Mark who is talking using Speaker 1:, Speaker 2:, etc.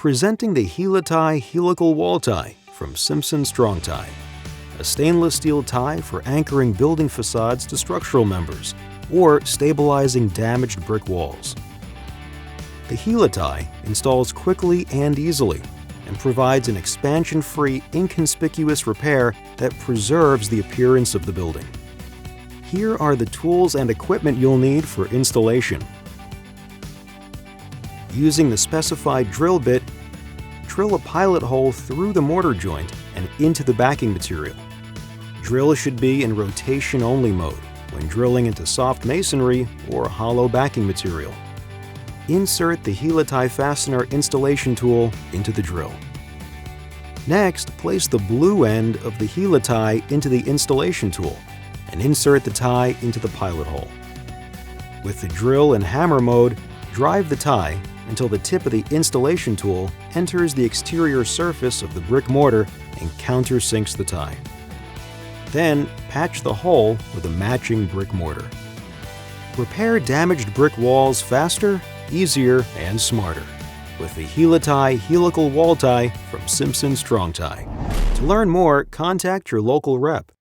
Speaker 1: Presenting the Heli-Tie Helical wall tie from Simpson strong tie. A stainless steel tie for anchoring building facades to structural members or stabilizing damaged brick walls. The Heli-Tie installs quickly and easily and provides an expansion-free, inconspicuous repair that preserves the appearance of the building. Here are the tools and equipment you'll need for installation. Using the specified drill bit, drill a pilot hole through the mortar joint and into the backing material. Drill should be in rotation-only mode when drilling into soft masonry or hollow backing material. Insert the Heli-Tie fastener installation tool into the drill. Next, place the blue end of the Heli-Tie into the installation tool and insert the tie into the pilot hole. With the drill in hammer mode, drive the tie until the tip of the installation tool enters the exterior surface of the brick mortar and countersinks the tie. Then, patch the hole with a matching brick mortar. Repair damaged brick walls faster, easier, and smarter with the Heli-Tie Helical wall tie from Simpson strong tie. To learn more, contact your local rep.